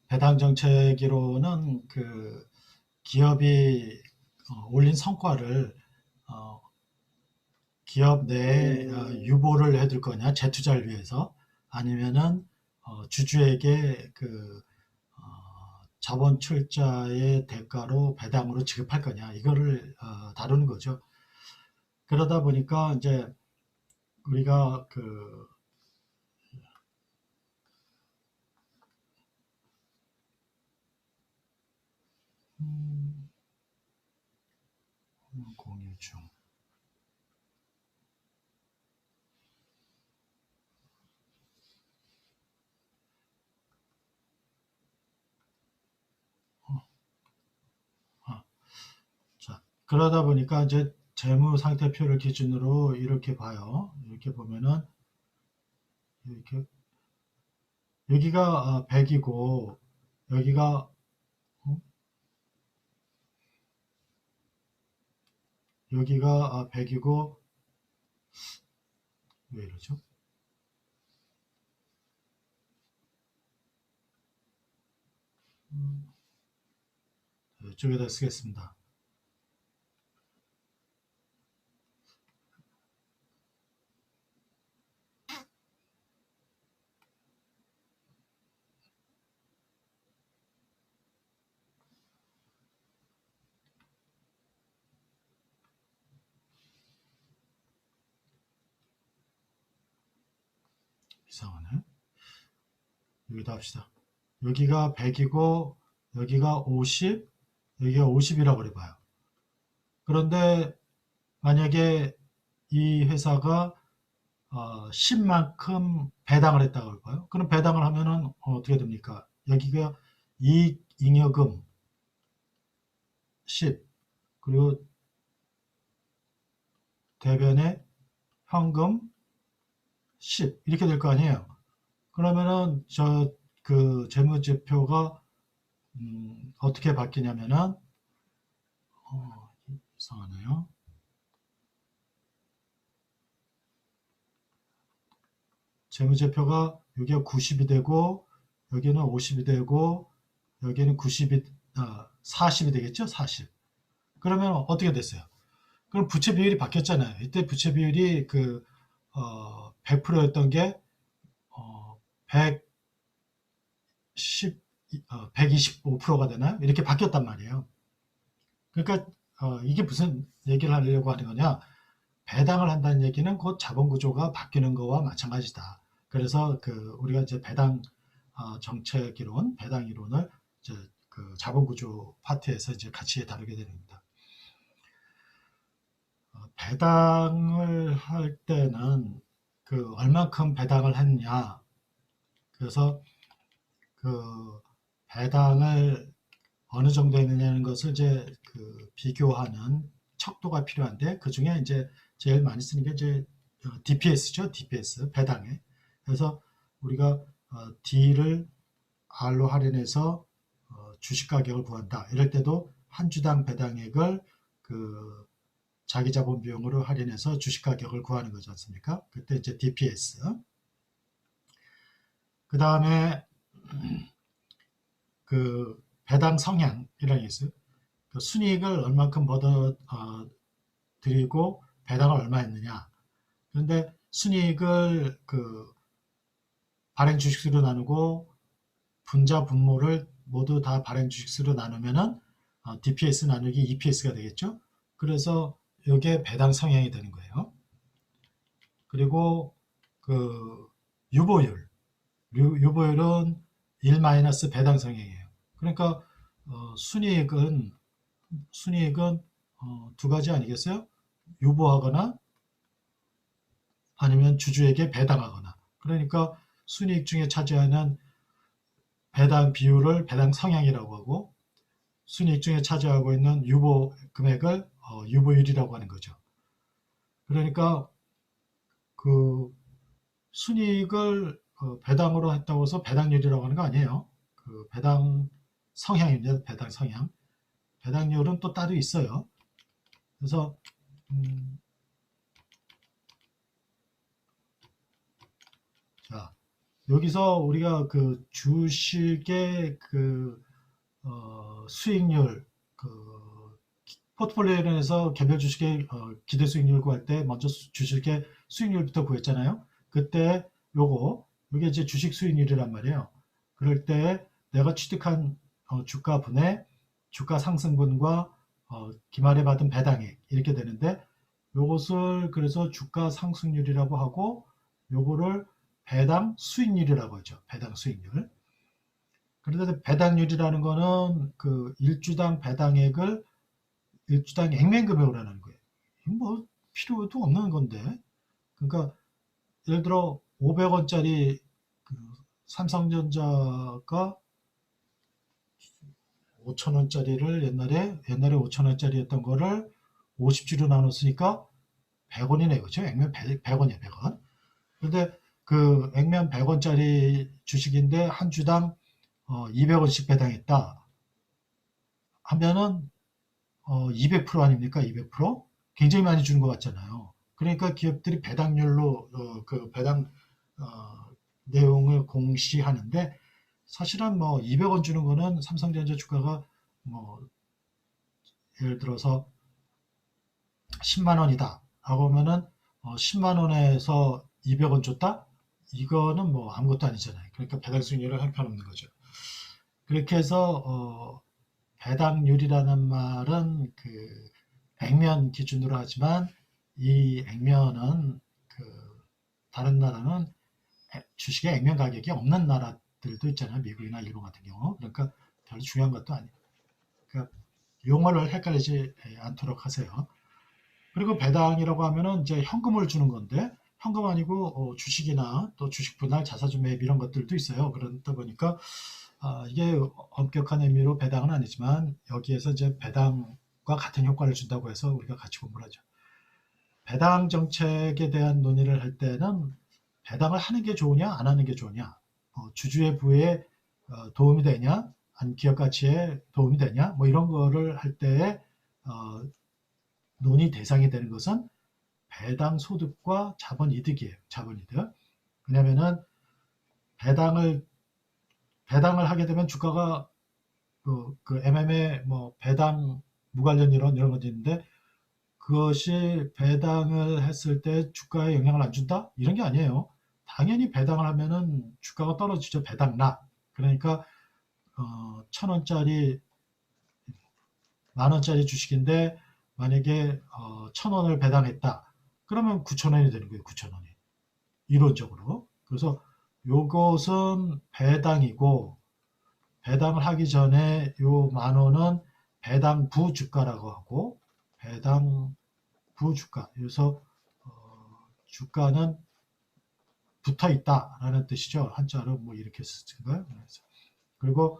배당 정책으로는 그 기업이 올린 성과를 어, 기업 내에 유보를 해둘 거냐, 재투자를 위해서, 아니면은 주주에게 그 자본 출자의 대가로 배당으로 지급할 거냐, 이거를 다루는 거죠. 그러다 보니까 이제 우리가 그 음, 공유 중. 아, 자, 그러다 보니까 이제 재무 상태표를 기준으로 이렇게 봐요. 이렇게 보면은 이렇게 여기가 100이고 여기가 어? 여기가 100이고 왜 이러죠? 이쪽에다 쓰겠습니다. 이상하네. 여기다 합시다. 여기가 100이고 여기가 50, 여기가 50이라고 해봐요. 그런데 만약에 이 회사가 10만큼 배당을 했다고 할까요? 그럼 배당을 하면은 어떻게 됩니까? 여기가 이익잉여금 10, 그리고 대변의 현금 10 이렇게 될 거 아니에요. 그러면은 저 그 재무제표가 어떻게 바뀌냐면은 이상하네요. 재무제표가 여기가 90이 되고 여기는 50이 되고 여기는 90이 40이 되겠죠? 40. 그러면 어떻게 됐어요? 그럼 부채 비율이 바뀌었잖아요. 이때 부채 비율이 100%였던 게 110, 125%가 되나요? 이렇게 바뀌었단 말이에요. 그러니까 이게 무슨 얘기를 하려고 하는 거냐? 배당을 한다는 얘기는 곧 자본 구조가 바뀌는 거와 마찬가지다. 그래서 그 우리가 이제 배당 정책 이론, 배당 이론을 이제 그 자본 구조 파트에서 이제 같이 다루게 됩니다. 배당을 할 때는 그 얼만큼 배당을 했냐. 그래서 그 배당을 어느 정도 했느냐는 것을 이제 그 비교하는 척도가 필요한데 그 중에 이제 제일 많이 쓰는 게 이제 DPS죠. DPS 배당에. 그래서 우리가 D를 R로 할인해서 주식 가격을 구한다. 이럴 때도 한 주당 배당액을 그 자기 자본 비용으로 할인해서 주식 가격을 구하는 거지 않습니까? 그때 이제 DPS. 그 다음에 그 배당 성향이라는 게 있어요. 그 순이익을 얼만큼 벌어 드리고 배당을 얼마 했느냐. 그런데 순이익을 그 발행 주식수로 나누고 분자 분모를 모두 다 발행 주식수로 나누면은 DPS 나누기 EPS가 되겠죠. 그래서 이게 배당 성향이 되는 거예요. 그리고 그 유보율, 유보율은 1 마이너스 배당 성향이에요. 그러니까 순이익은 두 가지 아니겠어요? 유보하거나 아니면 주주에게 배당하거나. 그러니까 순이익 중에 차지하는 배당 비율을 배당 성향이라고 하고 순이익 중에 차지하고 있는 유보 금액을 유보율이라고 하는 거죠. 그러니까 그 순이익을 배당으로 했다고 해서 배당률이라고 하는 거 아니에요. 그 배당 성향입니다. 배당 성향. 배당률은 또 따로 있어요. 그래서 자, 여기서 우리가 그 주식의 수익률, 포트폴리오에서 개별 주식의 기대 수익률 구할 때 먼저 주식의 수익률부터 구했잖아요. 그때 요게 이제 주식 수익률이란 말이에요. 그럴 때 내가 취득한 주가 분의 주가 상승분과 기말에 받은 배당액 이렇게 되는데, 요것을 그래서 주가 상승률이라고 하고 요거를 배당 수익률이라고 하죠. 배당 수익률. 그런데 배당률이라는 거는 그 일주당 배당액을 일주당 액면금액으로 하는 거예요. 뭐 필요도 없는 건데. 그러니까 예를 들어 500원짜리 삼성전자가 5,000원짜리를 옛날에 5,000원짜리였던 거를 50주로 나눴으니까 100원이네, 그죠? 액면 100원이야, 100원. 근데 그 액면 100원짜리 주식인데 한 주당 200원씩 배당했다 하면은 200% 아닙니까? 200%? 굉장히 많이 주는 것 같잖아요. 그러니까 기업들이 배당률로 그 배당 내용을 공시하는데, 사실은 뭐 200원 주는 거는 삼성전자 주가가 뭐 예를 들어서 10만 원이다 라고 하면은 10만 원에서 200원 줬다? 이거는 뭐 아무것도 아니잖아요. 그러니까 배당 수익률을 할 필요 없는 거죠. 그렇게 해서 배당률이라는 말은 그 액면 기준으로 하지만, 이 액면은 다른 나라는 주식의 액면 가격이 없는 나라들도 있잖아요. 미국이나 일본 같은 경우. 그러니까 별로 중요한 것도 아니에요. 그러니까 용어를 헷갈리지 않도록 하세요. 그리고 배당이라고 하면은 이제 현금을 주는 건데, 현금 아니고 주식이나 또 주식 분할 자사주 매입 이런 것들도 있어요. 그러다 보니까 이게 엄격한 의미로 배당은 아니지만, 여기에서 이제 배당과 같은 효과를 준다고 해서 우리가 같이 공부를 하죠. 배당 정책에 대한 논의를 할 때는 배당을 하는 게 좋으냐 안 하는 게 좋으냐, 주주의 부에 도움이 되냐 안 기업 가치에 도움이 되냐, 뭐 이런 거를 할 때에 논의 대상이 되는 것은 배당 소득과 자본 이득이에요. 자본 이득. 왜냐면은 배당을 하게 되면 주가가 MM의 뭐 배당 무관련 이런 것도 있는데, 그것이 배당을 했을 때 주가에 영향을 안 준다? 이런 게 아니에요. 당연히 배당을 하면은 주가가 떨어지죠. 배당락. 그러니까 1,000원짜리 10,000원짜리 주식인데 만약에 1,000원을 배당했다. 그러면 9,000원이 되는 거예요. 9,000원이. 이론적으로. 그래서 요것은 배당이고, 배당을 하기 전에 요 10,000원은 배당 부주가라고 하고, 배당 부주가. 그래서 주가는 붙어 있다라는 뜻이죠. 한자로 뭐 이렇게 쓰는 거예요. 그리고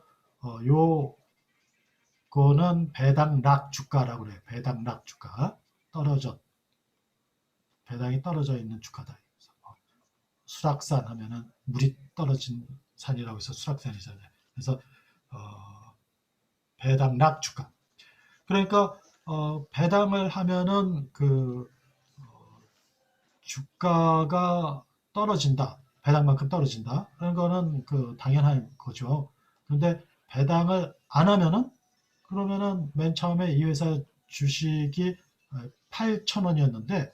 요거는 배당락 주가라고 그래요. 배당락 주가. 배당이 떨어져 있는 주가다. 수락산 하면은 물이 떨어진 산이라고 해서 수락산이잖아요. 그래서 배당락 주가. 그러니까 배당을 하면은 주가가 떨어진다. 배당만큼 떨어진다. 그런 거는 당연한 거죠. 그런데 배당을 안 하면은, 그러면은 맨 처음에 이 회사 주식이 8,000원이었는데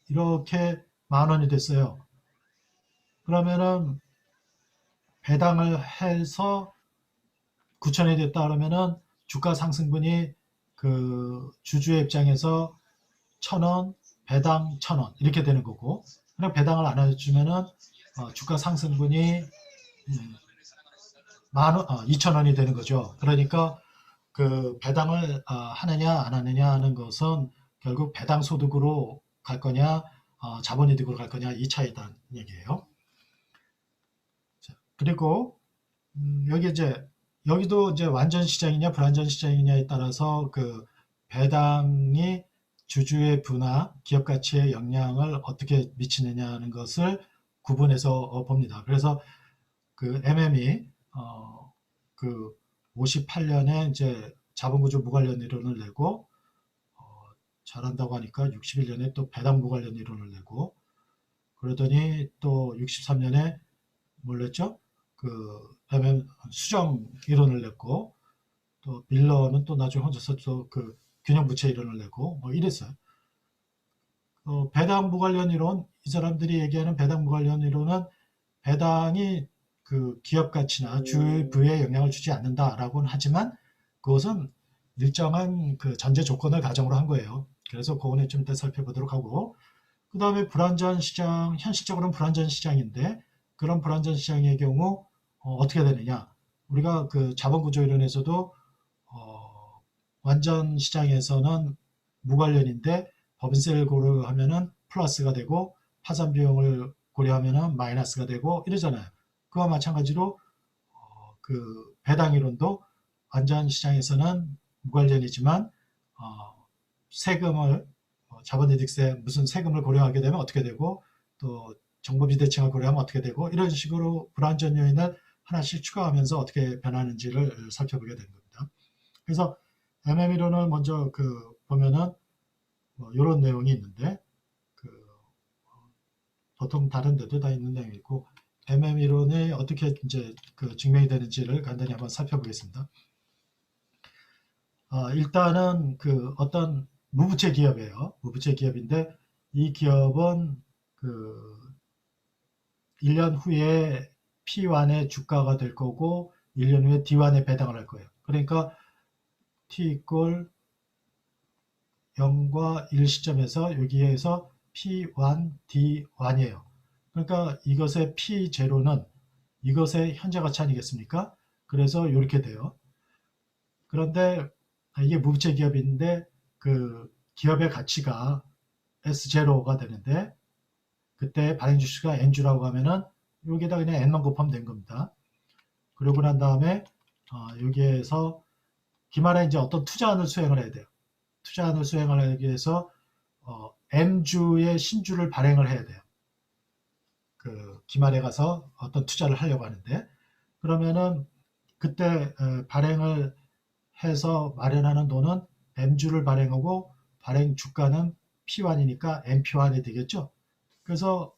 이렇게 10,000원이 됐어요. 그러면은 배당을 해서 9,000원이 됐다 그러면은 주가 상승분이 주주의 입장에서 1,000원, 배당 1,000원 이렇게 되는 거고, 그냥 배당을 안 해주면은 주가 상승분이 2,000원이 되는 거죠. 그러니까 배당을 하느냐 안 하느냐 하는 것은 결국 배당 소득으로 갈 거냐 자본이득으로 갈 거냐, 이 차이다는 얘기예요. 자, 그리고 여기도 이제 완전 시장이냐 불완전 시장이냐에 따라서 배당이 주주의 부나 기업 가치에 영향을 어떻게 미치느냐는 것을 구분해서 봅니다. 그래서 MM이 58년에 이제 자본구조 무관련 이론을 내고, 잘한다고 하니까 61년에 또 배당 무관련 이론을 내고, 그러더니 또 63년에 뭘 냈죠? MM 수정 이론을 냈고, 또 밀러는 또 나중에 혼자서 또 그 균형 부채 이론을 내고 뭐 이랬어요. 배당 무관련 이론, 이 사람들이 얘기하는 배당 무관련 이론은 배당이 그 기업 가치나 주부에 영향을 주지 않는다라고는 하지만 그것은 일정한 그 전제 조건을 가정으로 한 거예요. 그래서 그거는 좀 이따 살펴보도록 하고, 그 다음에 불안전 시장, 현실적으로는 불안전 시장인데 그런 불안전 시장의 경우 떻게 되느냐? 우리가 그 자본구조 이론에서도 완전 시장에서는 무관련인데 법인세를 고려하면은 플러스가 되고 파산 비용을 고려하면은 마이너스가 되고 이러잖아요. 그와 마찬가지로 그 배당 이론도 완전 시장에서는 무관련이지만 세금을 자본이득세 무슨 세금을 고려하게 되면 어떻게 되고 또 정보비대칭을 고려하면 어떻게 되고 이런 식으로 불안전 요인을 하나씩 추가하면서 어떻게 변하는지를 살펴보게 된 겁니다. 그래서 MM 이론을 먼저 보면은 뭐 이런 내용이 있는데 그 보통 다른 데도 다 있는 내용이고 MM 이론이 어떻게 이제 증명이 되는지를 간단히 한번 살펴보겠습니다. 일단은 어떤 무부채 기업이에요. 무부채 기업인데 이 기업은 1년 후에 P1의 주가가 될 거고 1년 후에 D1에 배당을 할 거예요. 그러니까 T 이꼴 0과 1 시점에서 여기에서 P1, D1이에요. 그러니까 이것의 P0는 이것의 현재 가치 아니겠습니까? 그래서 이렇게 돼요. 그런데 이게 무부채 기업인데 기업의 가치가 S0가 되는데 그때 발행 주식수가 N주라고 하면은 여기에다 그냥 N만 곱하면 된 겁니다. 그러고 난 다음에 여기에서 기말에 이제 어떤 투자안을 수행을 해야 돼요. 투자안을 수행을 하기 위해서 M주의 신주를 발행을 해야 돼요. 기말에 가서 어떤 투자를 하려고 하는데 그러면은 그때 발행을 해서 마련하는 돈은 M주를 발행하고 발행 주가는 P1이니까 MP1이 되겠죠. 그래서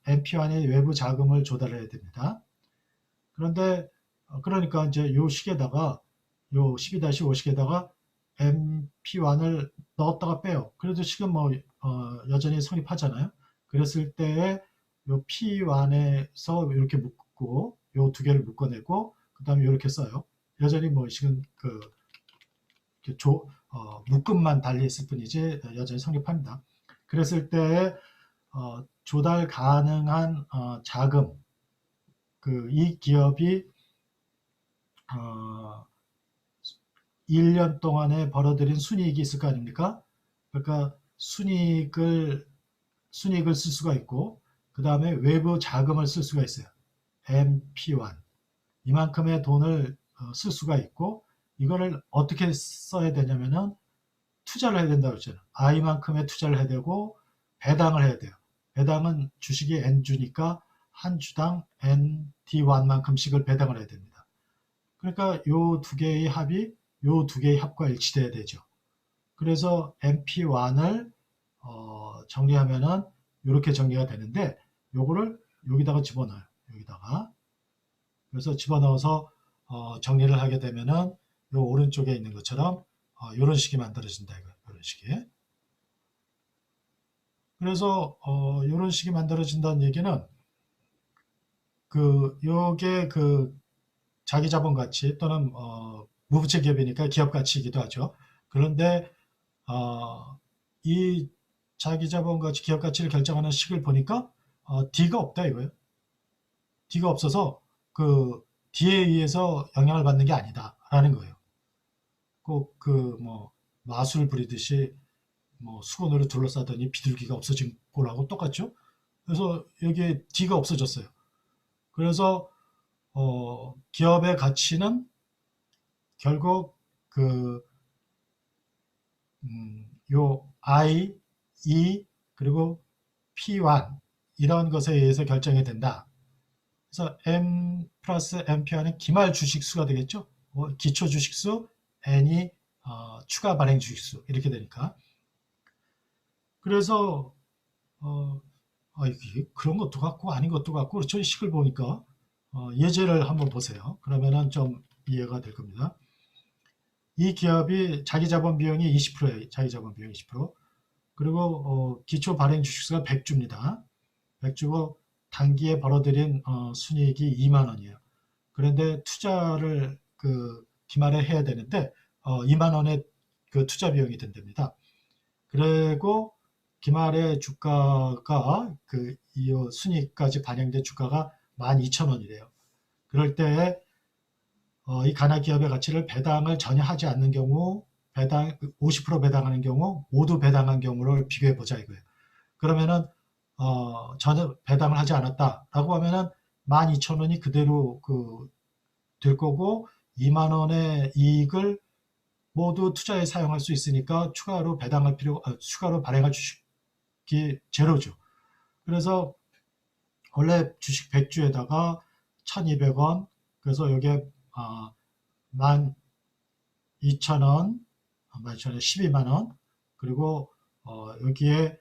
MP1의 외부 자금을 조달해야 됩니다. 그런데 그러니까 이제 요 식에다가 요 12-5식에다가 MP1을 넣었다가 빼요. 그래도 식은 뭐 여전히 성립하잖아요. 그랬을 때에 요 P1에서 이렇게 묶고 요 두 개를 묶어내고 그 다음에 이렇게 써요. 여전히 뭐 식은 묶음만 달리 있을 뿐이지 여전히 성립합니다. 그랬을 때에 조달 가능한 자금, 이 기업이 1년 동안에 벌어들인 순이익이 있을 거 아닙니까? 그러니까 순이익을 쓸 수가 있고 그 다음에 외부 자금을 쓸 수가 있어요. MP1 이만큼의 돈을 쓸 수가 있고 이거를 어떻게 써야 되냐면은 투자를 해야 된다고 했잖아요. I만큼의 투자를 해야 되고 배당을 해야 돼요. 배당은 주식이 N주니까 한 주당 ND1만큼씩을 배당을 해야 됩니다. 그러니까 요 두 개의 합이 요 두 개의 합과 일치돼야 되죠. 그래서 MP1을 정리하면은 이렇게 정리가 되는데 요거를 여기다가 집어넣어요. 여기다가 그래서 집어넣어서 정리를 하게 되면은 요 오른쪽에 있는 것처럼 이런 식이 만들어진다 이거 이런 식이. 그래서 이런 식이 만들어진다는 얘기는 요게 자기 자본 가치 또는 무부채 기업이니까 기업 가치이기도 하죠. 그런데 이 자기 자본 가치, 기업 가치를 결정하는 식을 보니까 D가 없다 이거예요. D가 없어서 D에 의해서 영향을 받는 게 아니다라는 거예요. 꼭 뭐 마술 부리듯이 뭐 수건으로 둘러싸더니 비둘기가 없어진 거라고 똑같죠. 그래서 여기에 D가 없어졌어요. 그래서 기업의 가치는 결국 요 I, E 그리고 P1 이런 것에 의해서 결정이 된다. 그래서 M 플러스 MP와는 기말 주식수가 되겠죠. 기초 주식수, N이 추가 발행 주식수 이렇게 되니까. 그래서 이게 그런 것도 같고 아닌 것도 같고 저 식을 보니까 예제를 한번 보세요. 그러면은 좀 이해가 될 겁니다. 이 기업이 자기 자본 비용이 20%예요. 자기 자본 비용 20%. 그리고 기초 발행 주식수가 100주입니다. 100주고 단기에 벌어들인 순이익이 2만 원이에요. 그런데 투자를 그 기말에 해야 되는데 2만 원의 그 투자 비용이 된답니다. 그리고 기말에 주가가 이 순이익까지 반영된 주가가 12,000원이래요. 그럴 때 이 가나 기업의 가치를 배당을 전혀 하지 않는 경우, 배당 50% 배당하는 경우, 모두 배당한 경우를 비교해 보자 이거예요. 그러면은 전혀 배당을 하지 않았다라고 하면은 12,000원이 그대로 될 거고 2만 원의 이익을 모두 투자에 사용할 수 있으니까 추가로 발행할 주식이 제로죠. 그래서 원래 주식 100주에다가 1,200원, 그래서 여기에 12,000원, 12만 원, 그리고 여기에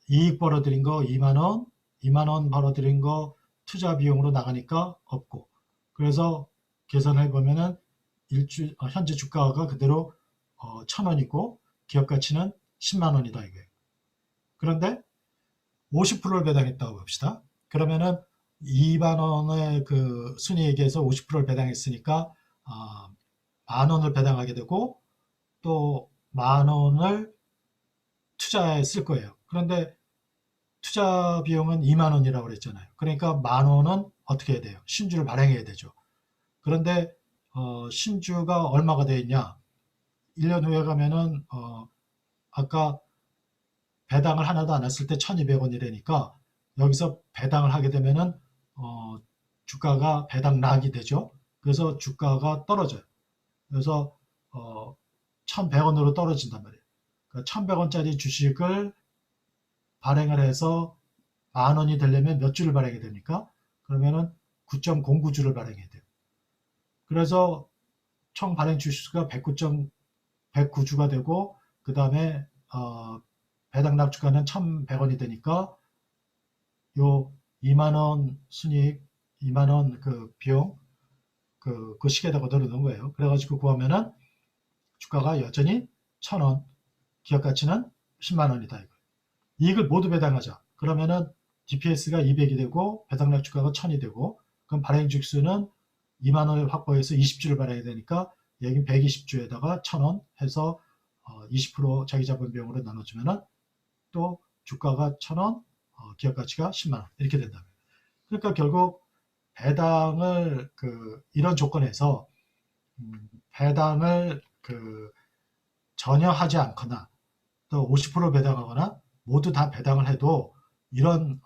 이익 벌어들인 거 2만 원, 2만 원 벌어들인 거 투자 비용으로 나가니까 없고, 그래서 계산해 보면은 현재 주가가 그대로 1,000원이고 기업 가치는 10만 원이다 이거예요. 그런데 50%를 배당했다고 봅시다. 그러면은 2만 원의 그 순이익에서 50%를 배당했으니까 만 원을 배당하게 되고 또 만 원을 투자에 쓸 거예요. 그런데 투자 비용은 2만 원이라고 그랬잖아요. 그러니까 만 원은 어떻게 해야 돼요? 신주를 발행해야 되죠. 그런데 신주가 얼마가 되어 있냐? 1년 후에 가면은 아까 배당을 하나도 안 했을 때 1,200원이라니까 여기서 배당을 하게 되면은 주가가 배당락이 되죠. 그래서 주가가 떨어져요. 그래서 1,100원으로 떨어진단 말이에요. 그러니까 1,100원짜리 주식을 발행을 해서 만 원이 되려면 몇 주를 발행해야 됩니까? 그러면은 9.09주를 발행해야 돼요. 그래서 총 발행 주식수가 109주가 되고 그 다음에 배당납 주가는 1,100원이 되니까 요 2만 원 순이익, 2만 원 그 비용 그 시계에다가 넣어놓은 거예요. 그래가지고 구하면은 주가가 여전히 1,000원, 기업 가치는 10만 원이다 이거. 이익을 모두 배당하자. 그러면은 DPS가 200이 되고 배당납 주가가 1,000이 되고 그럼 발행 주수는 2만 원을 확보해서 20주를 발행해야 되니까 여기 120주에다가 1,000원 해서 20% 자기 자본 비용으로 나눠주면은 또 주가가 1,000원, 기업 가치가 10만 원 이렇게 된다. 그러니까 결국 배당을 이런 조건에서 배당을 전혀 하지 않거나 또 50% 배당하거나 모두 다 배당을 해도 이런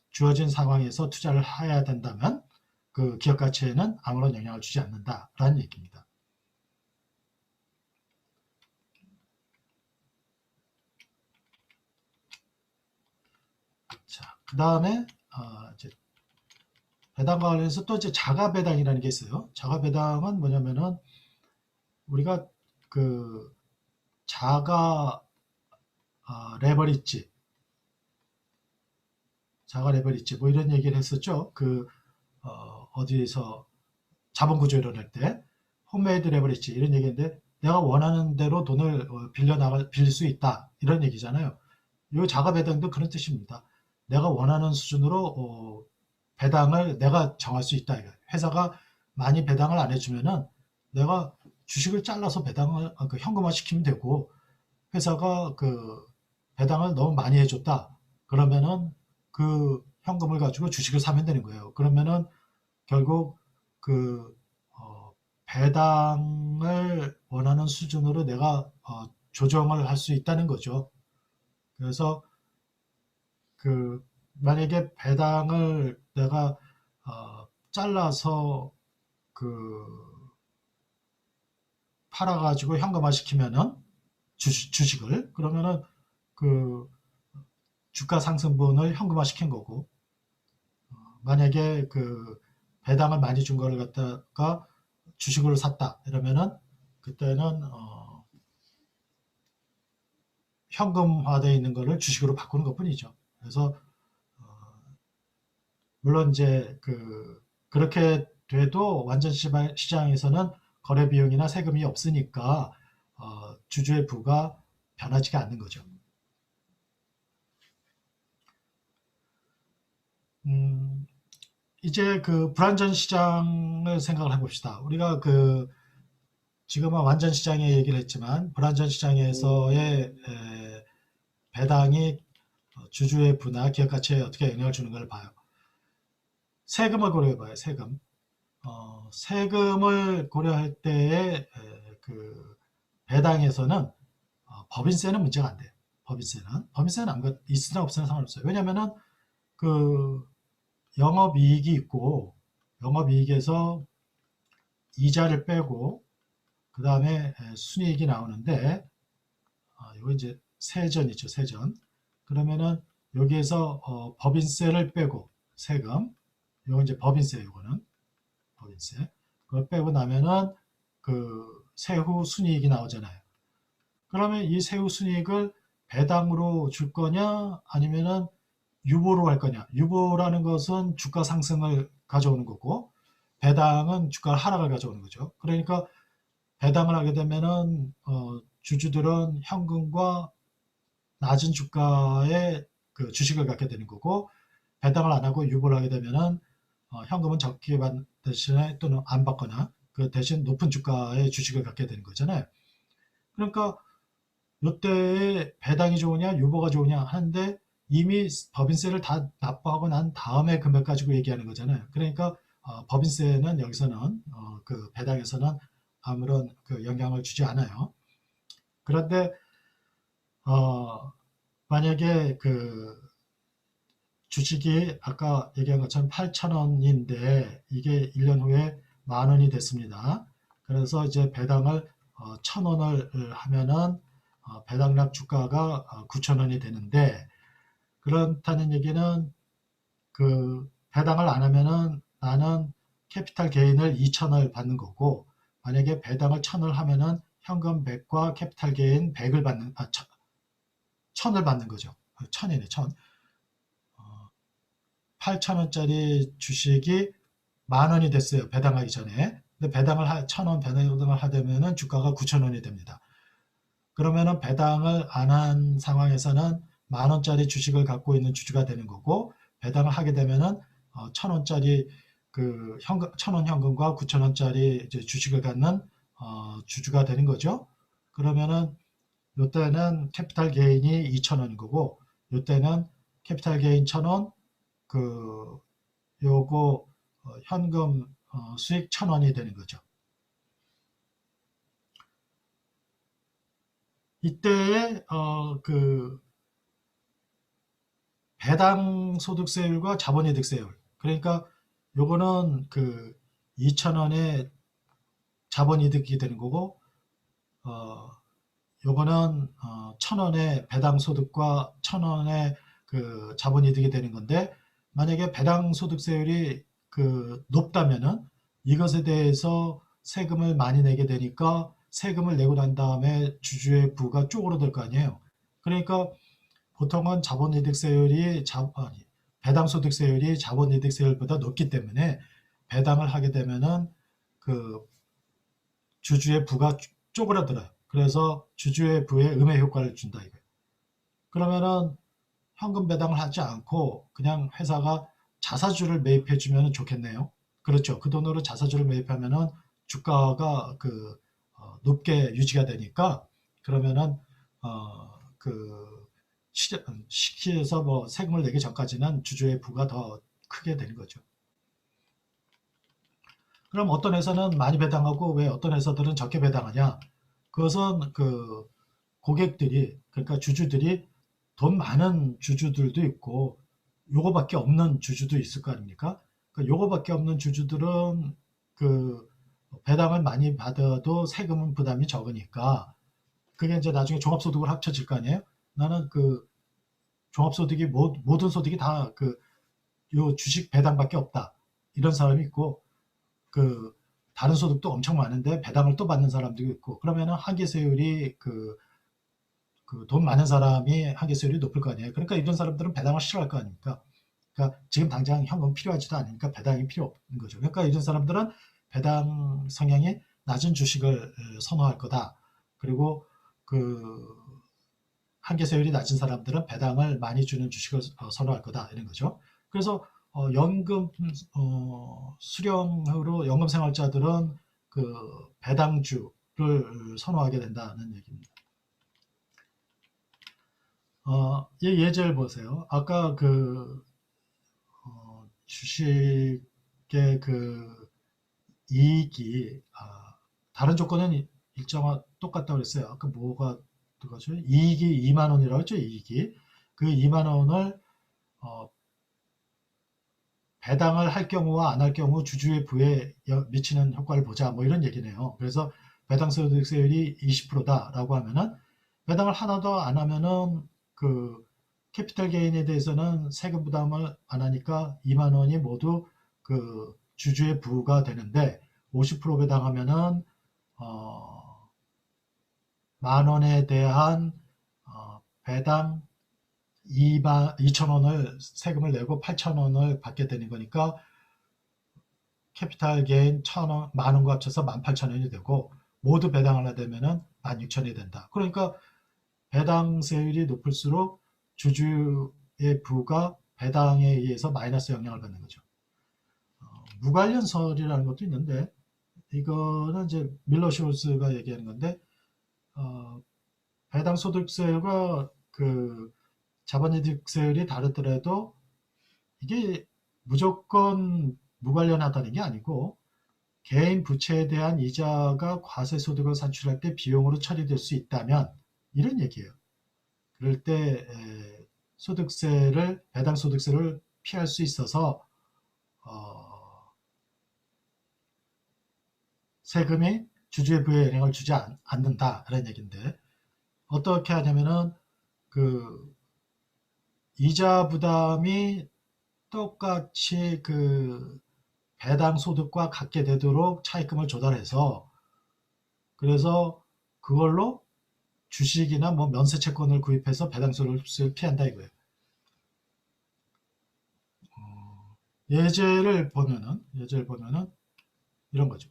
주어진 상황에서 투자를 해야 된다면 그 기업 가치에는 아무런 영향을 주지 않는다라는 얘기입니다. 자, 그 다음에 이제 배당과 관련해서 또 이제 자가 배당이라는 게 있어요. 자가 배당은 뭐냐면은 우리가 자가 레버리지, 자가 레버리지 뭐 이런 얘기를 했었죠. 어디에서 자본구조 이론할 때 홈메이드 레버리지 이런 얘기인데 내가 원하는 대로 돈을 빌릴 수 있다 이런 얘기잖아요. 이 자가 배당도 그런 뜻입니다. 내가 원하는 수준으로 배당을 내가 정할 수 있다. 회사가 많이 배당을 안 해주면은 내가 주식을 잘라서 배당을 현금화 시키면 되고 회사가 배당을 너무 많이 해줬다. 그러면은 그 현금을 가지고 주식을 사면 되는 거예요. 그러면은 결국 배당을 원하는 수준으로 내가 조정을 할 수 있다는 거죠. 그래서 만약에 배당을 내가 잘라서 팔아가지고 현금화 시키면은 주식을 그러면은 주가 상승분을 현금화 시킨 거고 만약에 배당을 많이 준 거를 갖다가 주식으로 샀다 이러면은 그때는 현금화되어 있는 거를 주식으로 바꾸는 것 뿐이죠. 그래서 물론 이제 그렇게 돼도 완전 시장에서는 거래 비용이나 세금이 없으니까 주주의 부가 변하지가 않는 거죠. 음, 이제 불완전 시장을 생각을 해봅시다. 우리가 지금은 완전 시장의 얘기를 했지만 불완전 시장에서의 배당이 주주의 부나 기업 가치에 어떻게 영향을 주는 걸 봐요. 세금을 고려해봐요. 세금. 세금을 고려할 때의 배당에서는 법인세는 문제가 안 돼요. 법인세는 아무것도 있으나 없으나 상관없어요. 왜냐면은 그 영업이익이 있고 영업이익에서 이자를 빼고 그 다음에 순이익이 나오는데 이거 이제 세전이죠. 세전. 그러면은 여기에서 법인세를 빼고 세금, 이거 이제 법인세, 이거는 법인세. 그걸 빼고 나면은 세후 순이익이 나오잖아요. 그러면 이 세후 순이익을 배당으로 줄 거냐, 아니면은 유보로 할 거냐. 유보라는 것은 주가 상승을 가져오는 거고, 배당은 주가 하락을 가져오는 거죠. 그러니까 배당을 하게 되면은 주주들은 현금과 낮은 주가의 주식을 갖게 되는 거고, 배당을 안 하고 유보를 하게 되면은 현금은 적게 받는 대신에 또는 안 받거나 그 대신 높은 주가의 주식을 갖게 되는 거잖아요. 그러니까 이때에 배당이 좋으냐 유보가 좋으냐 하는데 이미 법인세를 다 납부하고 난 다음에 금액 가지고 얘기하는 거잖아요. 그러니까 법인세는 여기서는 배당에서는 아무런 영향을 주지 않아요. 그런데 만약에 주식이 아까 얘기한 것처럼 8,000원인데 이게 1년 후에 만 원이 됐습니다. 그래서 이제 배당을 1,000원을 하면은 배당납 주가가 9,000원이 되는데, 그렇다는 얘기는 배당을 안 하면은 나는 캐피탈 게인을 2,000원을 받는 거고, 만약에 배당을 1,000원을 하면은 현금 100과 캐피탈 게인 100을 받는 1,000을 받는 거죠. 1,000이네, 1,000. 8,000원짜리 주식이 만 원이 됐어요. 배당하기 전에. 근데 1,000원 배당을 하려면은 주가가 9,000원이 됩니다. 그러면은 배당을 안 한 상황에서는 만 원짜리 주식을 갖고 있는 주주가 되는 거고, 배당을 하게 되면은 1,000원짜리 현금, 1,000원 현금과 9,000원짜리 주식을 갖는 주주가 되는 거죠. 그러면은 이때는 캐피탈 게인이 2,000원인 거고, 이때는 캐피탈 게인 1,000원, 요거 현금 수익 1,000원이 되는 거죠. 이때의 배당 소득세율과 자본이득세율. 그러니까 요거는 2,000원의 자본이득이 되는 거고, 요거는 1,000원의 배당 소득과 1,000원의 자본이득이 되는 건데, 만약에 배당 소득세율이 높다면은 이것에 대해서 세금을 많이 내게 되니까 세금을 내고 난 다음에 주주의 부가 쪼그라들 거 아니에요. 그러니까 보통은 배당 소득세율이 자본이득세율보다 높기 때문에 배당을 하게 되면은 그 주주의 부가 쪼그라들어요. 그래서 주주의 부에 음해 효과를 준다 이거예요. 그러면은 현금 배당을 하지 않고 그냥 회사가 자사주를 매입해 주면 좋겠네요. 그렇죠. 그 돈으로 자사주를 매입하면은 주가가 높게 유지가 되니까, 그러면은 시기에서 뭐 세금을 내기 전까지는 주주의 부가 더 크게 되는 거죠. 그럼 어떤 회사는 많이 배당하고 왜 어떤 회사들은 적게 배당하냐? 그것은 고객들이, 그러니까 주주들이 돈 많은 주주들도 있고 요거밖에 없는 주주도 있을 거 아닙니까? 요거밖에 없는 주주들은 배당을 많이 받아도 세금은 부담이 적으니까 그게 이제 나중에 종합소득을 합쳐질 거 아니에요? 나는 종합소득이 모든 소득이 다 요 주식 배당밖에 없다. 이런 사람이 있고, 다른 소득도 엄청 많은데 배당을 또 받는 사람도 있고, 그러면은 한계세율이 돈 많은 사람이 한계세율이 높을 거 아니에요. 그러니까 이런 사람들은 배당을 싫어할 거 아닙니까? 그러니까 지금 당장 현금 필요하지도 않으니까 배당이 필요 없는 거죠. 그러니까 이런 사람들은 배당 성향이 낮은 주식을 선호할 거다. 그리고 그 한계세율이 낮은 사람들은 배당을 많이 주는 주식을 선호할 거다. 이런 거죠. 그래서 연금 수령으로 연금 생활자들은 그 배당주를 선호하게 된다는 얘기입니다. 예제를 보세요. 아까 그 주식의 그 이익이 다른 조건은 일정한 똑같다고 그랬어요. 아까 뭐가 그거죠? 이익이 2만 원이라고 했죠. 이익이 그 2만 원을 배당을 할 경우와 안 할 경우 주주의 부에 미치는 효과를 보자. 뭐 이런 얘기네요. 그래서 배당 소득세율이 20%다라고 하면은 배당을 하나도 안 하면은 그 캐피탈 게인에 대해서는 세금 부담을 안 하니까 2만 원이 모두 그 주주의 부가 되는데 50% 배당하면은 만 원에 대한 배당 2천 원을 세금을 내고 8천 원을 받게 되는 거니까 캐피탈 게인 1,000원, 만 원과 합쳐서 18,000원이 되고 모두 배당을 하게 되면은 16,000원이 된다. 그러니까 배당세율이 높을수록 주주의 부가 배당에 의해서 마이너스 영향을 받는 거죠. 무관련설이라는 것도 있는데 이거는 이제 밀러 쇼스가 얘기하는 건데 배당 소득세율과 그 자본이득세율이 다르더라도 이게 무조건 무관련하다는 게 아니고 개인 부채에 대한 이자가 과세소득을 산출할 때 비용으로 처리될 수 있다면 이런 얘기예요. 그럴 때 소득세를 배당 소득세를 피할 수 있어서 세금이 주주의 부에 영향을 주지 않는다라는 얘기인데 어떻게 하냐면은 그 이자 부담이 똑같이 그 배당 소득과 같게 되도록 차입금을 조달해서 그래서 그걸로 주식이나 뭐 면세 채권을 구입해서 배당 소득세를 피한다 이거예요. 예제를 보면은 이런 거죠.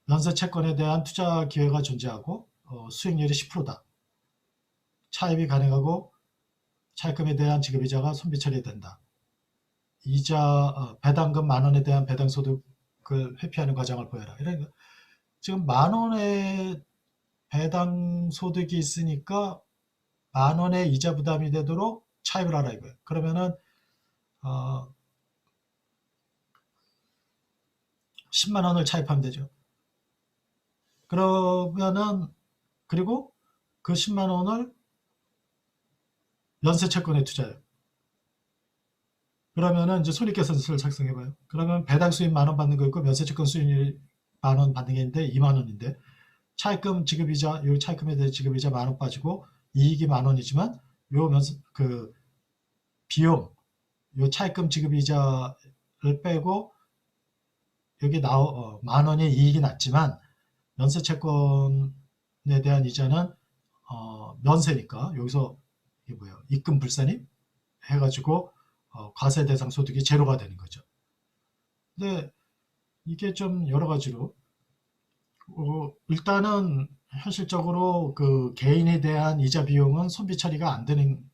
면세 채권에 대한 투자 기회가 존재하고 수익률이 10%다. 차입이 가능하고 차입금에 대한 지급이자가 손비 처리된다. 이자 배당금 만 원에 대한 배당 소득을 회피하는 과정을 보여라. 이런 지금 만 원의 배당 소득이 있으니까 만 원의 이자 부담이 되도록 차입을 하라 이거예요. 그러면은 10만 원을 차입하면 되죠. 그러면은 그리고 그 10만 원을 연쇄 채권에 투자해요. 그러면은 이제 손익계산서를 작성해봐요. 그러면 배당 수입 만 원 받는 거 있고 면세 채권 수익 만 원 받는 게 있는데 2만 원인데 차입금 지급이자 요 차입금에 대해 지급이자 만 원 빠지고 이익이 만 원이지만 요 면세 그 비용 요 차입금 지급이자를 빼고 여기 만 원의 이익이 났지만 면세 채권에 대한 이자는 면세니까 여기서 이게 뭐예요? 입금 불산입 해가지고 과세 대상 소득이 제로가 되는 거죠. 근데 이게 좀 여러 가지로 일단은 현실적으로 그 개인에 대한 이자 비용은 손비 처리가 안 되는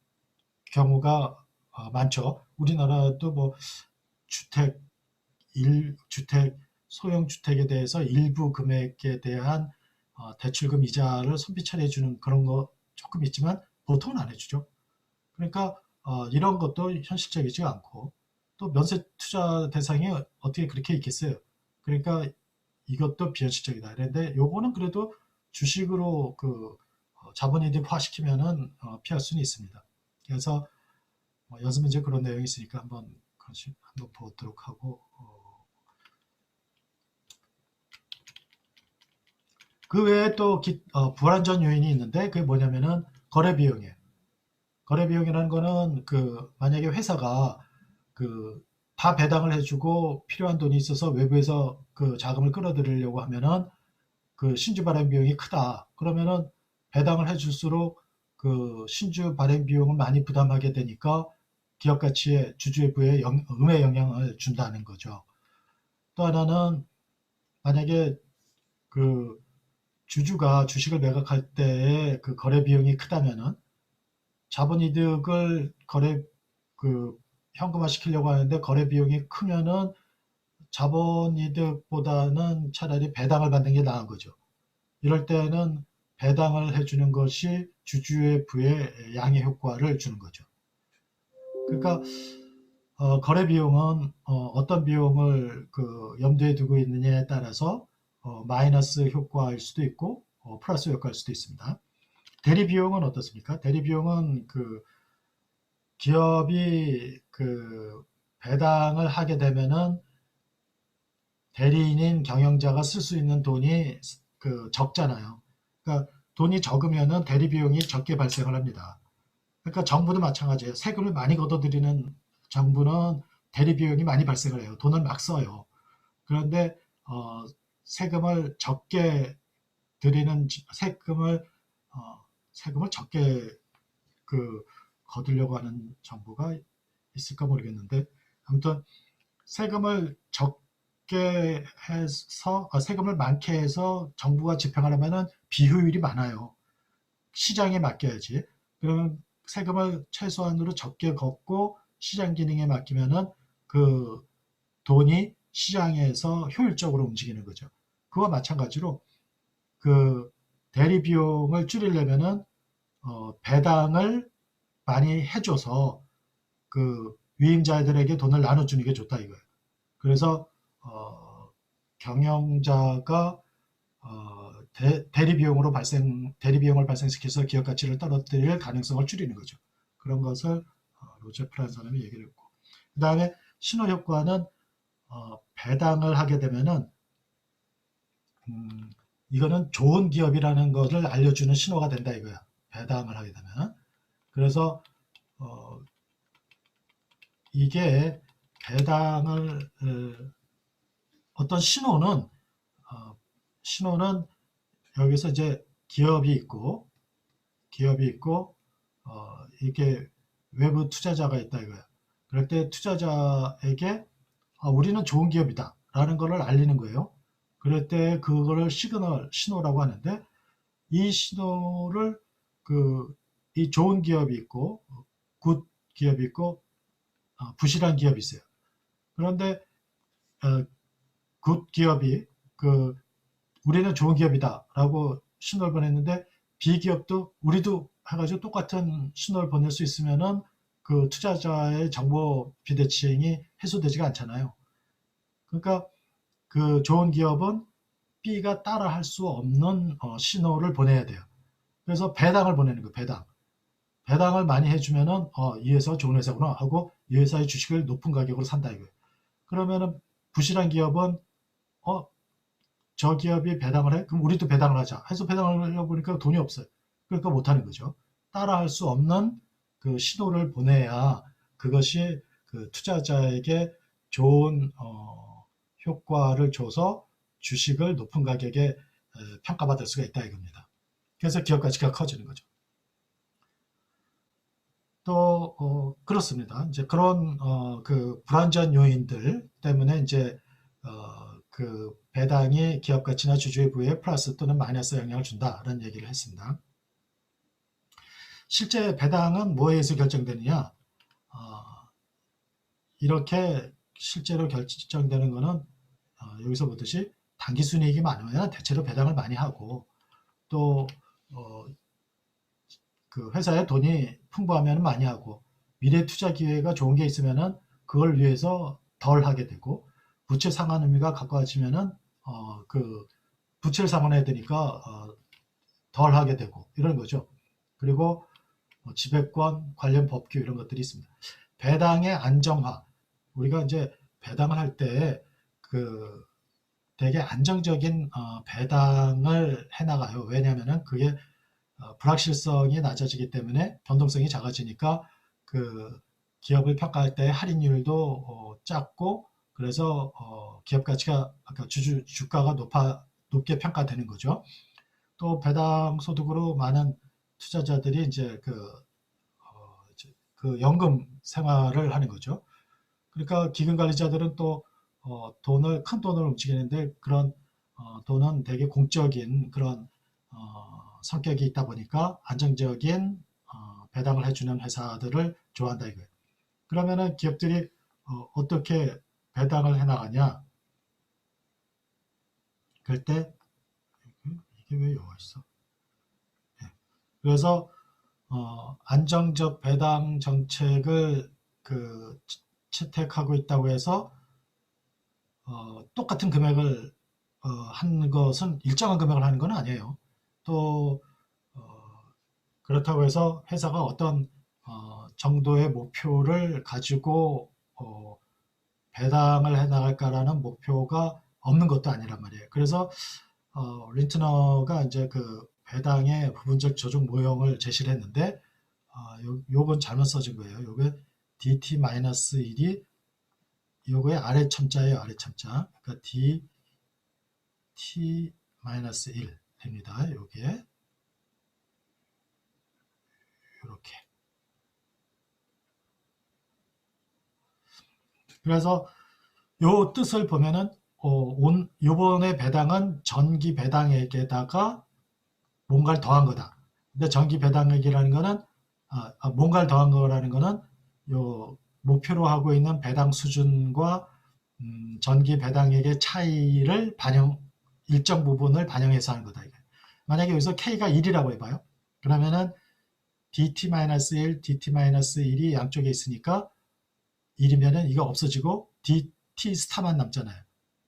경우가 많죠. 우리나라도 뭐 주택 주택 소형 주택에 대해서 일부 금액에 대한 대출금 이자를 손비 처리해 주는 그런 거 조금 있지만 보통은 안 해주죠. 그러니까 이런 것도 현실적이지 않고 또 면세 투자 대상이 어떻게 그렇게 있겠어요. 그러니까 이것도 비현실적이다. 그런데 요거는 그래도 주식으로 그 자본이득화 시키면은 피할 수는 있습니다. 그래서 연습 문제 그런 내용이 있으니까 한번 보도록 하고 그 외에 또 불안전 요인이 있는데 그게 뭐냐면은 거래 비용이에요. 거래 비용이라는 거는 그 만약에 회사가 그 다 배당을 해주고 필요한 돈이 있어서 외부에서 그 자금을 끌어들이려고 하면은 그 신주 발행 비용이 크다. 그러면은 배당을 해줄수록 그 신주 발행 비용을 많이 부담하게 되니까 기업 가치에 주주의 부에 음의 영향을 준다는 거죠. 또 하나는 만약에 그 주주가 주식을 매각할 때에 그 거래 비용이 크다면은 자본이득을 현금화 시키려고 하는데 거래 비용이 크면은 자본이득보다는 차라리 배당을 받는 게 나은 거죠. 이럴 때는 배당을 해주는 것이 주주의 부에 양의 효과를 주는 거죠. 그러니까 거래 비용은 어떤 비용을 염두에 두고 있느냐에 따라서 마이너스 효과일 수도 있고 플러스 효과일 수도 있습니다. 대리 비용은 어떻습니까? 대리 비용은 기업이 배당을 하게 되면은 대리인인 경영자가 쓸 수 있는 돈이 적잖아요. 그러니까 돈이 적으면은 대리 비용이 적게 발생을 합니다. 그러니까 정부도 마찬가지예요. 세금을 많이 걷어들이는 정부는 대리 비용이 많이 발생을 해요. 돈을 막 써요. 그런데 세금을 적게 드리는 세금을 적게 거두려고 하는 정부가 있을까 모르겠는데 아무튼 세금을 적게 해서 세금을 많게 해서 정부가 집행하려면은 비효율이 많아요. 시장에 맡겨야지. 그러면 세금을 최소한으로 적게 걷고 시장 기능에 맡기면은 돈이 시장에서 효율적으로 움직이는 거죠. 그와 마찬가지로 대리 비용을 줄이려면은 배당을 많이 해줘서 위임자들에게 돈을 나눠주는 게 좋다 이거예요. 그래서 경영자가 대리 비용을 발생시켜서 기업 가치를 떨어뜨릴 가능성을 줄이는 거죠. 그런 것을 로제프라는 사람이 얘기를 했고, 그 다음에 신호 효과는 배당을 하게 되면은 이거는 좋은 기업이라는 것을 알려주는 신호가 된다 이거야. 배당을 하게 되면. 그래서 이게 배당을 어떤 신호는 여기서 이제 기업이 있고 이게 외부 투자자가 있다 이거야. 그럴 때 투자자에게 우리는 좋은 기업이다 라는 것을 알리는 거예요. 그럴 때 그거를 신호라고 하는데 이 신호를 이 좋은 기업이 있고 굿 기업이 있고 부실한 기업이 있어요. 그런데 굿 기업이 우리는 좋은 기업이다라고 신호를 보냈는데 B기업도 우리도 해가지고 똑같은 신호를 보낼 수 있으면은 투자자의 정보 비대칭이 해소되지가 않잖아요. 그러니까 좋은 기업은 B가 따라 할 수 없는 신호를 보내야 돼요. 그래서 배당을 보내는 거예요. 배당을 많이 해주면은 이 회사가 좋은 회사구나 하고 이 회사의 주식을 높은 가격으로 산다 이거예요. 그러면은 부실한 기업은 저 기업이 배당을 해? 그럼 우리도 배당을 하자 해서 배당을 하려고 보니까 돈이 없어요. 그러니까 못하는 거죠. 따라할 수 없는 신호를 보내야 그것이 투자자에게 좋은 효과를 줘서 주식을 높은 가격에 평가받을 수가 있다 이겁니다. 그래서 기업 가치가 커지는 거죠. 또 그렇습니다. 이제 그런 불안전 요인들 때문에 이제 배당이 기업 가치나 주주의 부에 플러스 또는 마이너스 영향을 준다라는 얘기를 했습니다. 실제 배당은 뭐에 의해서 결정되느냐? 이렇게 실제로 결정되는 거는 여기서 보듯이 단기 순이익이 많으면 대체로 배당을 많이 하고 또 회사에 돈이 풍부하면 많이 하고 미래 투자 기회가 좋은 게 있으면은 그걸 위해서 덜 하게 되고 부채 상환 의미가 가까워지면은 부채를 상환해야 되니까 덜 하게 되고 이런 거죠. 그리고 지배권 관련 법규 이런 것들이 있습니다. 배당의 안정화. 우리가 이제 배당을 할 때 되게 안정적인 배당을 해나가요. 왜냐하면은 그게 불확실성이 낮아지기 때문에 변동성이 작아지니까 기업을 평가할 때 할인율도 작고 그래서 기업 가치가 아까 주가가 높게 평가되는 거죠. 또 배당 소득으로 많은 투자자들이 이제 그 연금 생활을 하는 거죠. 그러니까 기금 관리자들은 또 큰 돈을 움직이는데 그런 돈은 되게 공적인 그런 성격이 있다 보니까 안정적인 배당을 해주는 회사들을 좋아한다 이거예요. 그러면은 기업들이 어떻게 배당을 해나가냐? 그럴 때 이게 왜 여기 있어? 예. 그래서 안정적 배당 정책을 그 채택하고 있다고 해서 똑같은 금액을 한 것은 일정한 금액을 하는 건 아니에요. 또 그렇다고 해서 회사가 어떤 정도의 목표를 가지고 배당을 해나갈까라는 목표가 없는 것도 아니란 말이에요. 그래서 린트너가 이제 그 배당의 부분적 조정 모형을 제시를 했는데 요건 잘못 써진 거예요. 요게 DT-1이 요거의 아래 첨자예요. 아래 첨자. 그러니까 DT-1 됩니다. 요게 요렇게. 그래서 요 뜻을 보면은 요번에 배당은 전기 배당액에다가 뭔가를 더한 거다. 근데 전기 배당액이라는 거는 뭔가를 더한 거라는 거는 요 목표로 하고 있는 배당 수준과 전기 배당액의 차이를 일정 부분을 반영해서 하는 거다. 만약에 여기서 K가 1이라고 해봐요. 그러면은 DT-1, DT-1이 양쪽에 있으니까 1이면은 이거 없어지고 DT 스타만 남잖아요.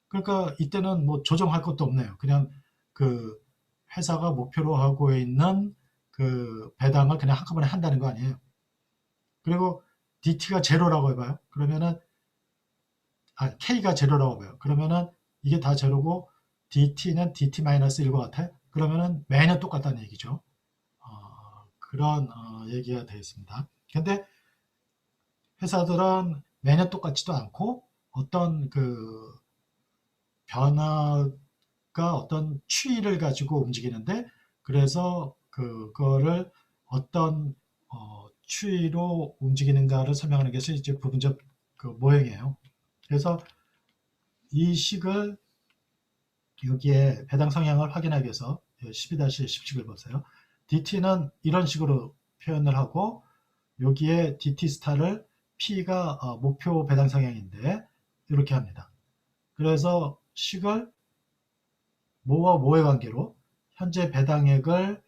그러니까 이때는 뭐 조정할 것도 없네요. 그냥 그 회사가 목표로 하고 있는 그 배당을 그냥 한꺼번에 한다는 거 아니에요. 그리고 DT가 제로라고 해봐요. 그러면은 K가 제로라고 해봐요. 그러면은 이게 다 제로고 DT는 DT-1과 같아. 그러면은 매년 똑같다는 얘기죠. 그런 얘기가 되어 있습니다. 근데 회사들은 매년 똑같지도 않고 어떤 그 변화가 어떤 추이를 가지고 움직이는데 그래서 그거를 어떤 추이로 움직이는가를 설명하는 것이 이제 부분적 그 모형이에요. 그래서 이 식을 여기에 배당 성향을 확인하기 위해서 12-10식을 보세요. DT는 이런 식으로 표현을 하고 여기에 DT 스타를 P가 목표 배당 성향인데 이렇게 합니다. 그래서 식을 뭐와 뭐의 관계로 현재 배당액을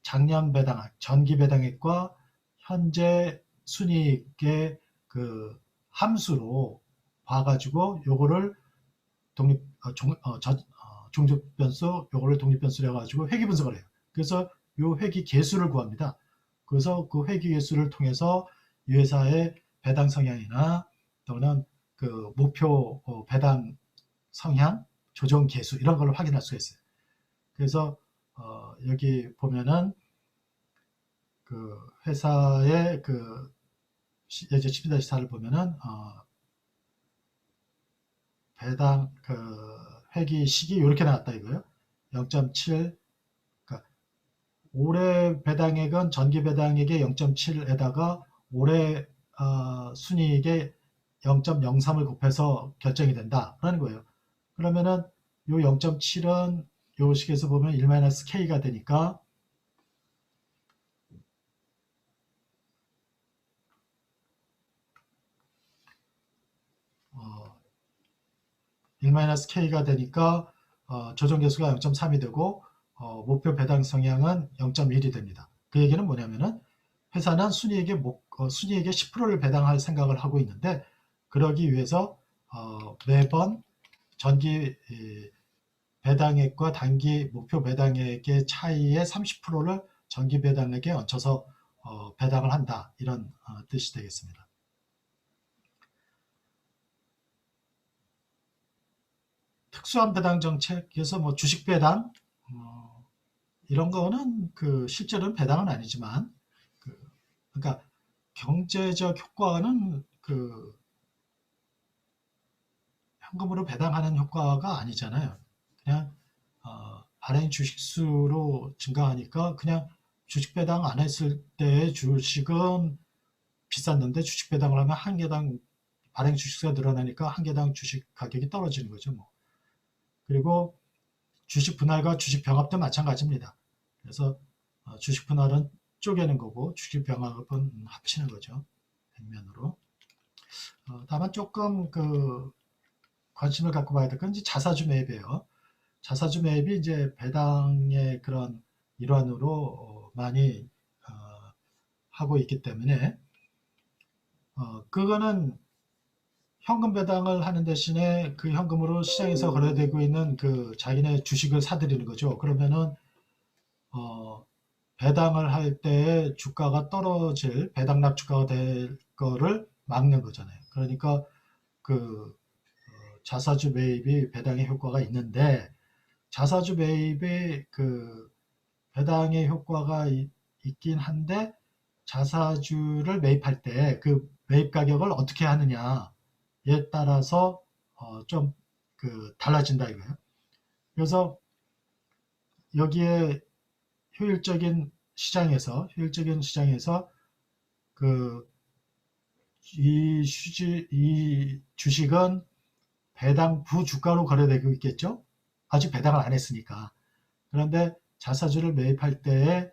작년 배당액, 전기 배당액과 현재 순이익의 그 함수로 봐가지고 요거를 종족 변수, 요거를 독립변수로 해가지고 회귀 분석을 해요. 그래서 요 회귀 계수를 구합니다. 그래서 그 회귀 계수를 통해서 이 회사의 배당 성향이나 또는 그 목표 배당 성향, 조정 계수 이런 걸로 확인할 수가 있어요. 그래서 여기 보면은 그 회사의 그 예제 12-4를 보면은 배당 그 회기 시기 이렇게 나왔다 이거예요. 0.7 그러니까 올해 배당액은 전기 배당액의 0.7에다가 올해 순이익의 0.03을 곱해서 결정이 된다라는 거예요. 그러면은 요 0.7은 요 식에서 보면 1-K가 되니까 1-K가 되니까 조정계수가 0.3이 되고 목표 배당 성향은 0.1이 됩니다. 그 얘기는 뭐냐면은 회사는 순이익의 10%를 배당할 생각을 하고 있는데 그러기 위해서 매번 전기 배당액과 단기 목표 배당액의 차이의 30%를 전기 배당액에 얹혀서 배당을 한다 이런 뜻이 되겠습니다. 특수한 배당 정책에서 뭐 주식 배당 이런 거는 그 실제로는 배당은 아니지만 그러니까 경제적 효과는 그 현금으로 배당하는 효과가 아니잖아요. 그냥 발행 주식수로 증가하니까 그냥 주식 배당 안 했을 때의 주식은 비쌌는데 주식 배당을 하면 한 개당 발행 주식수가 늘어나니까 한 개당 주식 가격이 떨어지는 거죠. 뭐. 그리고 주식 분할과 주식 병합도 마찬가지입니다. 그래서 주식 분할은 쪼개는 거고 주식 병합은 합치는 거죠. 백면으로. 다만 조금 관심을 갖고 봐야 될 건 이제 자사주 매입이에요. 자사주 매입이 이제 배당의 그런 일환으로 많이 하고 있기 때문에 그거는 현금 배당을 하는 대신에 그 현금으로 시장에서 거래되고 있는 그 자기네 주식을 사들이는 거죠. 그러면은 배당을 할 때 주가가 떨어질 배당납 주가가 될 거를 막는 거잖아요. 그러니까 자사주 매입이 배당의 효과가 있는데 자사주 매입의 배당의 효과가 있긴 한데 자사주를 매입할 때 그 매입 가격을 어떻게 하느냐에 따라서 좀 달라진다 이거예요. 그래서 여기에 효율적인 시장에서 이 주식은 배당 부주가로 거래되고 있겠죠. 아직 배당을 안 했으니까. 그런데 자사주를 매입할 때에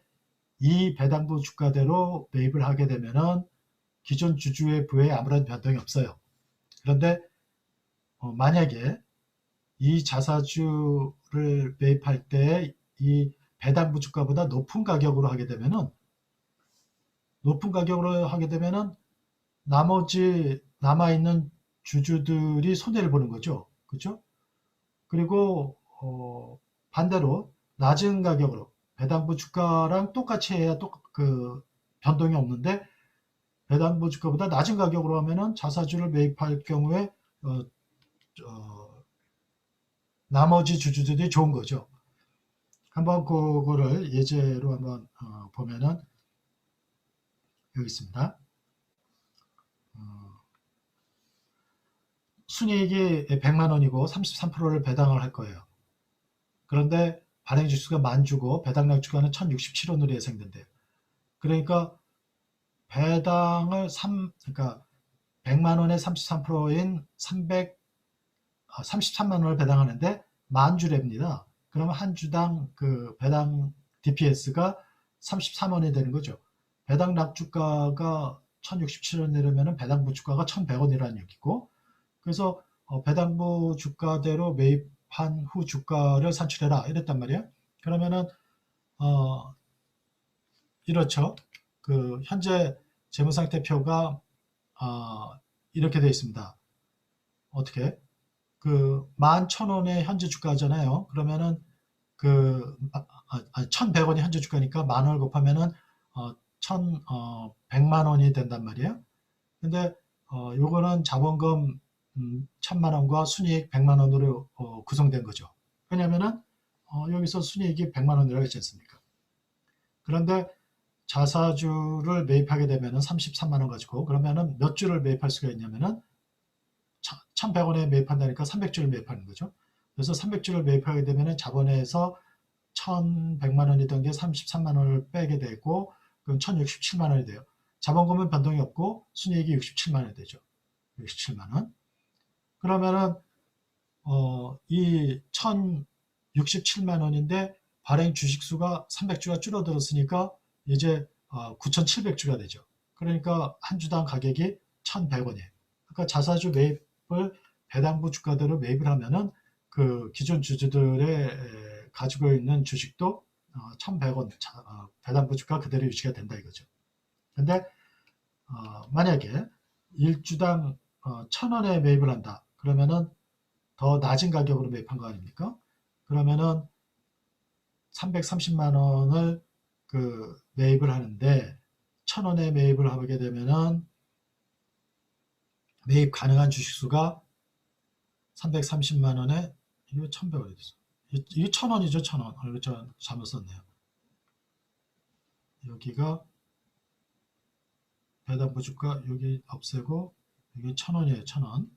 이 배당부 주가대로 매입을 하게 되면은 기존 주주의 부에 아무런 변동이 없어요. 그런데 만약에 이 자사주를 매입할 때 이 배당부 주가보다 높은 가격으로 하게 되면은 나머지 남아있는 주주들이 손해를 보는 거죠. 그렇죠? 그리고 반대로 낮은 가격으로 배당부 주가랑 똑같이 해야 변동이 없는데 배당부 주가보다 낮은 가격으로 하면은 자사주를 매입할 경우에 나머지 주주들이 좋은 거죠. 한번 그거를 예제로 한번 보면은 여기 있습니다. 순이익이 100만 원이고 33%를 배당을 할 거예요. 그런데 발행 주수가 10,000주고 배당납 주가는 1,067원으로 예상된대요. 그러니까 배당을 그러니까 100만 원에 33%인 33만 원을 배당하는데 10,000주랍니다. 그러면 한 주당 배당 DPS가 33원이 되는 거죠. 배당 납주가가 1,067원 내려면 배당부 주가가 1,100원이라는 얘기고, 그래서 배당부 주가대로 매입한 후 주가를 산출해라 이랬단 말이에요. 그러면은 이렇죠. 현재 재무상태표가 이렇게 되어 있습니다. 어떻게? 11,000원의 현재 주가잖아요. 그러면은 1,100원이 현재 주가니까 10,000원을 곱하면은 1,100만 원이 된단 말이에요. 근데 요거는 자본금 1,000만 원과 순이익 100만 원으로 구성된 거죠. 왜냐면은 여기서 순이익이 100만 원이라고 했지 않습니까? 그런데 자사주를 매입하게 되면은 33만 원 가지고 그러면은 몇 주를 매입할 수가 있냐면은 1,100원에 매입한다니까 300주를 매입하는 거죠. 그래서 300주를 매입하게 되면 자본에서 1,100만 원이던 게 33만 원을 빼게 되고 그럼 1,067만 원이 돼요. 자본금은 변동이 없고 순이익이 67만 원이 되죠. 67만 원. 그러면은 이 1,067만 원인데 발행 주식수가 300주가 줄어들었으니까 이제 9,700주가 되죠. 그러니까 한 주당 가격이 1,100원이에요. 그러니까 자사주 매입을 배당부 주가대로 매입을 하면은 기존 주주들의 가지고 있는 주식도 1,100원 배당부 주가 그대로 유지가 된다 이거죠. 근데 만약에 1주당 1,000원에 매입을 한다. 그러면은 더 낮은 가격으로 매입한 거 아닙니까? 그러면은 330만 원을 매입을 하는데 1,000원에 매입을 하게 되면은 매입 가능한 주식수가 330만 원에 이거 1,100원이 됐어. 이게 1,000원이죠, 1,000원. 이거 저 잘못 썼네요. 여기가 배당부 주가 여기 없애고 여기 1,000원이에요, 1,000원.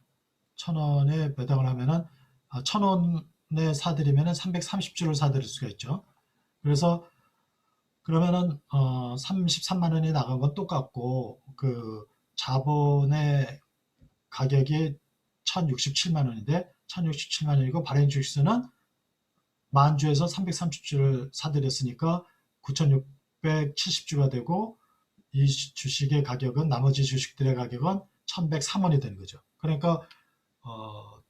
1,000원에 배당을 하면은 1,000원에 사들이면은 330주를 사들일 수가 있죠. 그래서 그러면은 33만 원이 나간 건 똑같고 그 자본의 가격이 1067만 원인데 1067만 원이고 발행 주식수는 만주에서 330주를 사들였으니까 9670주가 되고 이 주식의 가격은 나머지 주식들의 가격은 1103원이 되는 거죠. 그러니까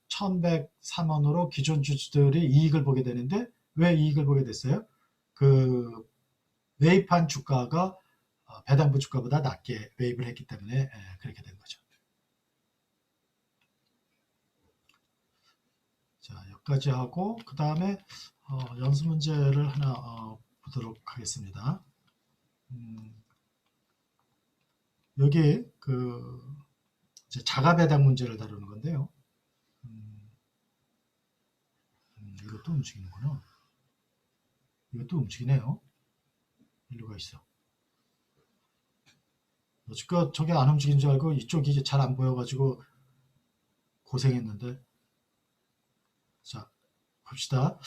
1103원으로 기존 주주들이 이익을 보게 되는데 왜 이익을 보게 됐어요? 그 매입한 주가가 배당부 주가보다 낮게 매입을 했기 때문에 그렇게 된 거죠. 자, 여기까지 하고 그 다음에 연수 문제를 하나 보도록 하겠습니다. 여기 그 이제 자가 배당 문제를 다루는 건데요. 이것도 움직이는구나. 이것도 움직이네요. 일루가 있어. 여지껏 저게 안 움직인 줄 알고 이쪽이 잘 안 보여가지고 고생했는데. 자, 봅시다.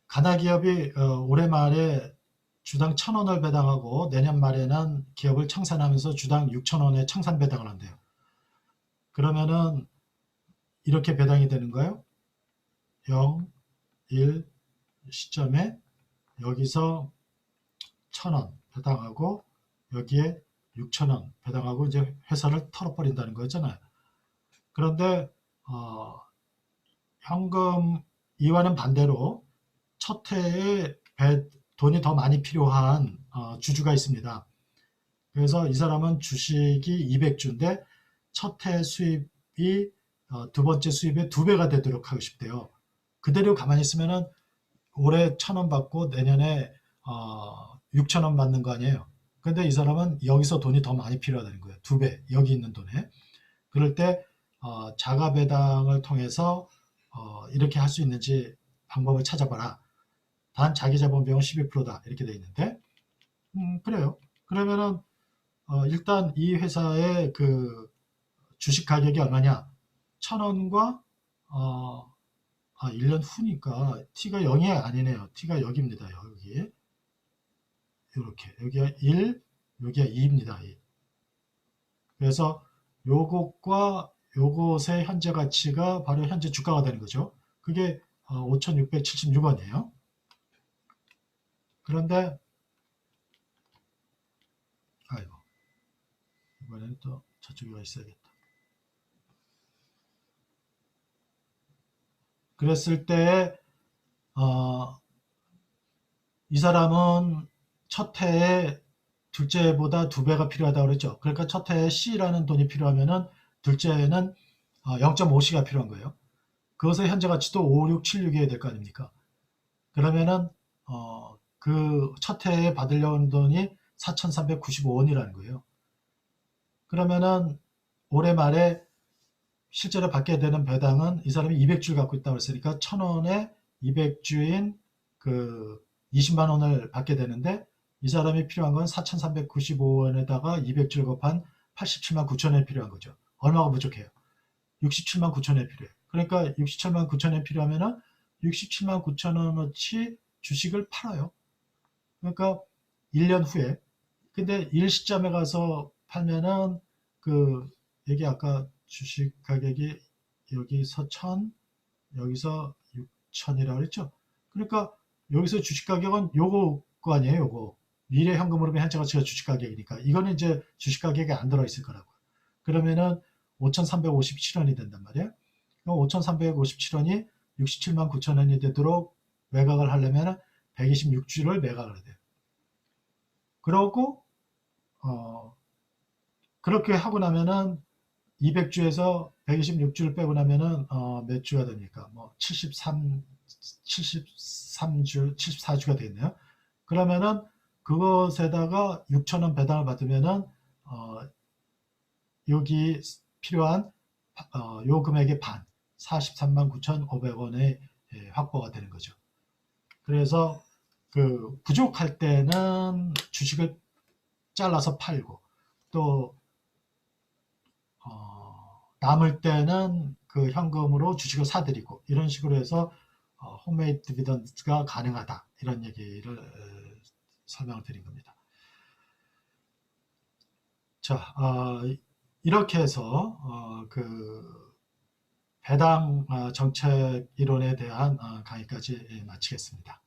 가나기업이 올해 말에 주당 1,000원을 배당하고 내년 말에는 기업을 청산하면서 주당 6,000원의 청산 배당을 한대요. 그러면은 이렇게 배당이 되는가요? 0, 1 시점에 여기서 1,000원 배당하고 여기에 6,000원 배당하고 이제 회사를 털어버린다는 거잖아요. 그런데 현금 이와는 반대로 첫 해에 돈이 더 많이 필요한 주주가 있습니다. 그래서 이 사람은 주식이 200주인데 첫 해 수입이 두 번째 수입의 2배가 되도록 하고 싶대요. 그대로 가만히 있으면은 올해 1,000원 받고 내년에 6,000원 받는 거 아니에요. 근데 이 사람은 여기서 돈이 더 많이 필요하다는 거예요. 2배, 여기 있는 돈에. 그럴 때 자가 배당을 통해서 이렇게 할 수 있는지 방법을 찾아봐라. 단 자기 자본 비용 12%다. 이렇게 돼 있는데 그래요. 그러면은 일단 이 회사의 그 주식 가격이 얼마냐? 1,000원과 1년 후니까 t가 0이 아니네요. t가 여기입니다. 여기. 이렇게. 여기가 1, 여기가 2입니다. 2. 그래서 요것과 요것의 현재 가치가 바로 현재 주가가 되는 거죠. 그게 5,676원이에요. 그런데 아이고 이번에는 또 저쪽에 있어야겠다. 그랬을 때 이 사람은 첫 해에 둘째보다 2배가 필요하다고 그랬죠. 그러니까 첫 해에 C라는 돈이 필요하면은 둘째에는 0.5C가 필요한 거예요. 그것의 현재 가치도 5676이어야 될 거 아닙니까? 그러면은 그 첫 해에 받으려는 돈이 4,395원이라는 거예요. 그러면은 올해 말에 실제로 받게 되는 배당은 이 사람이 200주를 갖고 있다고 했으니까 1,000원에 200주인 그 20만 원을 받게 되는데 이 사람이 필요한 건 4,395원에다가 200주를 곱한 87만 9천원이 필요한 거죠. 얼마가 부족해요? 67만 9천원이 필요해요. 그러니까 67만 9천원이 필요하면은 67만 9천원어치 주식을 팔아요. 그러니까 1년 후에. 근데 일시점에 가서 팔면은 그 여기 아까 주식 가격이 여기서 1,000, 여기서 6,000이라고 그랬죠. 그러니까 여기서 주식 가격은 요거 거 아니에요, 요거. 미래 현금으로 현재 가치가 주식 가격이니까 이거는 이제 주식 가격에 안 들어 있을 거라고. 그러면은 5,357원이 된단 말이에요. 그럼 5,357원이 67만 9천원이 되도록 매각을 하려면 126주를 매각을 해야 돼요. 그러고 그렇게 하고 나면은 200주에서 126주를 빼고 나면은 몇 주가 됩니까? 뭐 73주, 74주가 되겠네요. 그러면은 그것에다가 6,000원 배당을 받으면은 여기 필요한 요 금액의 반, 43만 9,500원의 확보가 되는 거죠. 그래서 그 부족할 때는 주식을 잘라서 팔고 또 남을 때는 그 현금으로 주식을 사들이고 이런 식으로 해서 홈메이드 디비던드가 가능하다 이런 얘기를 설명을 드린 겁니다. 자, 이렇게 해서 그 배당 정책 이론에 대한 강의까지 마치겠습니다.